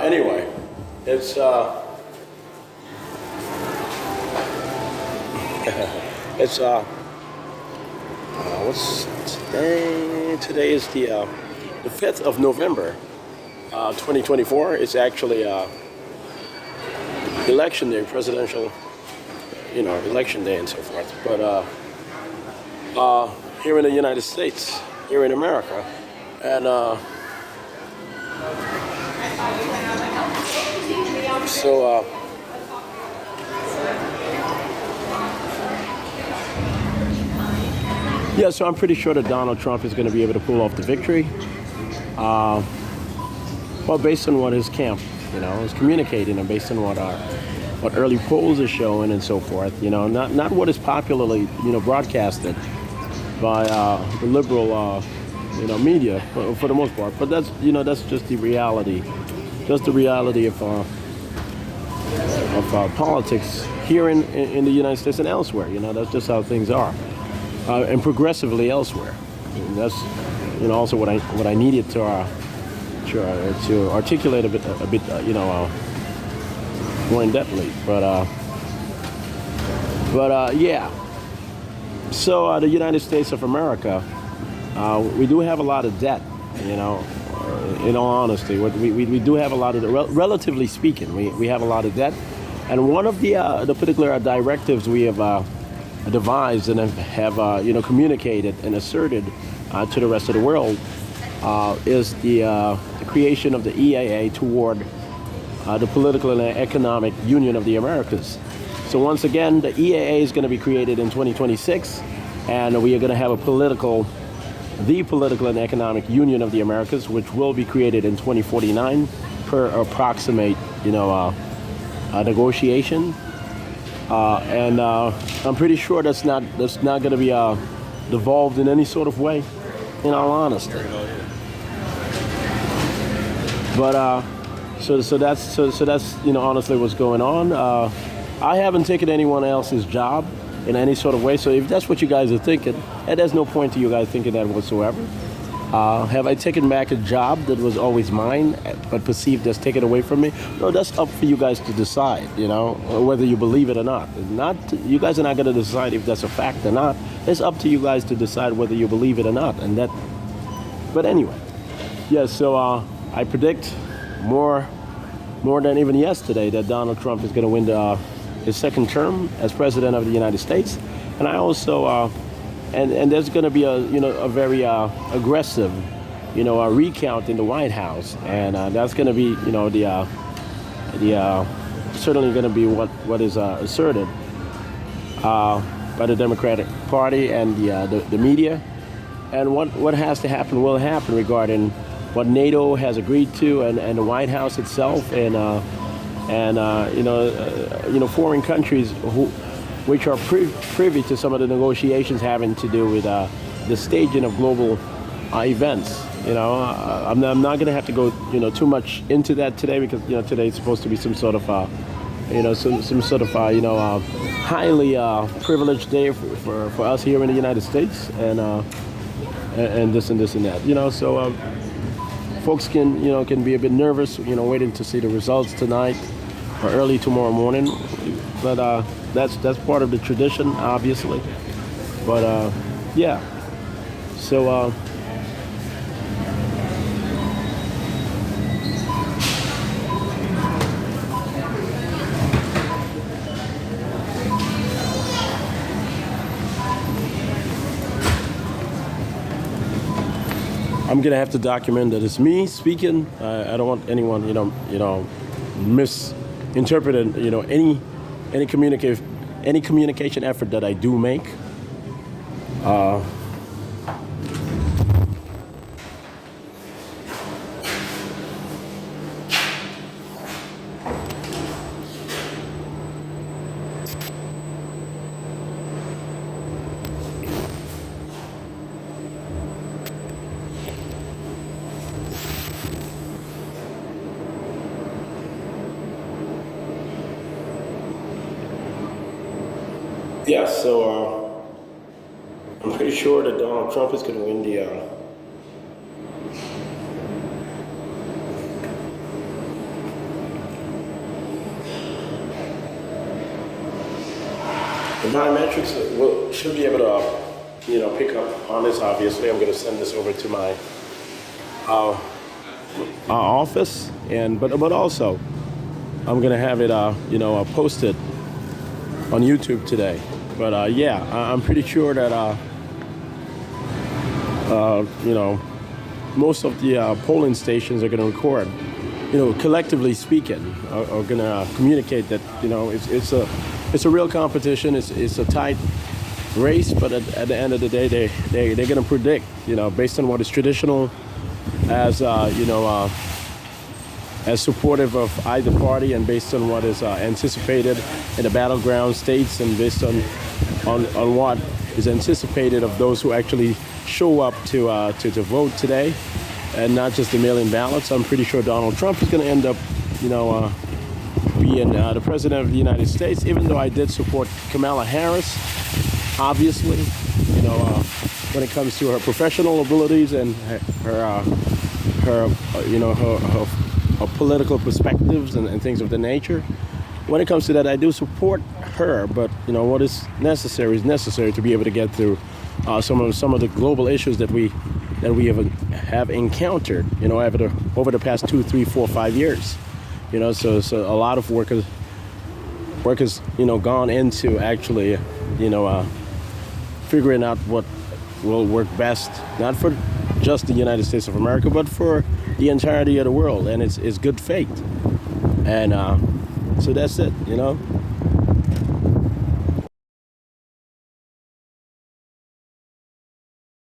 Anyway, it's it's what's today? Today is the 5th of November, 2024. It's actually election day, presidential, election day and so forth. But here in the United States, here in America, and so. Yeah, so I'm pretty sure that Donald Trump is going to be able to pull off the victory. Well, based on what his camp, is communicating, and based on what early polls are showing and so forth, not what is popularly, broadcasted by the liberal, media for the most part. But that's just the reality, of politics here in the United States and elsewhere. That's just how things are. And progressively elsewhere. That's also what I needed to articulate a bit more in depthly. But yeah. So the United States of America, we do have a lot of debt. In all honesty, we do have a lot of, relatively speaking, we have a lot of debt. And one of the particular directives we have devised and have communicated and asserted to the rest of the world is the creation of the EAA toward the political and economic union of the Americas. So once again, the EAA is going to be created in 2026, and we are going to have the political and economic union of the Americas, which will be created in 2049 per approximate negotiation. And I'm pretty sure that's not going to be devolved in any sort of way, in all honesty. But so that's honestly what's going on. I haven't taken anyone else's job in any sort of way. So if that's what you guys are thinking, and there's no point to you guys thinking that whatsoever. Have I taken back a job that was always mine, but perceived as taken away from me? No, that's up for you guys to decide, whether you believe it or not. You guys are not going to decide if that's a fact or not. It's up to you guys to decide whether you believe it or not. But anyway, yeah. So I predict more than even yesterday that Donald Trump is going to win his second term as president of the United States, and I also. And there's going to be a very aggressive recount in the White House, and that's going to be certainly going to be what is asserted by the Democratic Party and the media, and what has to happen will happen regarding what NATO has agreed to, and the White House itself, and foreign countries which are privy to some of the negotiations having to do with the staging of global events. I'm not going to have to go too much into that today, because today is supposed to be some sort of highly privileged day for us here in the United States, and this and that. So folks can be a bit nervous, waiting to see the results tonight or early tomorrow morning, but that's part of the tradition, obviously. But yeah. So I'm gonna have to document that it's me speaking. I don't want anyone, misinterpreting, any communication effort that I do make. Yeah, so I'm pretty sure that Donald Trump is going to win biometrics should be able to, pick up on this. Obviously, I'm going to send this over to my office, but also I'm going to have it, posted on YouTube today. But I'm pretty sure that most of the polling stations are going to record. Collectively speaking, are going to communicate that it's a real competition. It's a tight race, but at the end of the day, they're going to predict, based on what is traditional, as as supportive of either party, and based on what is anticipated in the battleground states, and based on what is anticipated of those who actually show up to vote today, and not just the mail-in ballots. I'm pretty sure Donald Trump is going to end up, being the president of the United States, even though I did support Kamala Harris, obviously, when it comes to her professional abilities and her political perspectives and things of the nature. When it comes to that, I do support her, but what is necessary to be able to get through some of the global issues that we have encountered, over the past 2, 3, 4, 5 years. So a lot of work has gone into actually figuring out what will work best, not for just the United States of America, but for the entirety of the world, and it's good faith. And so that's it.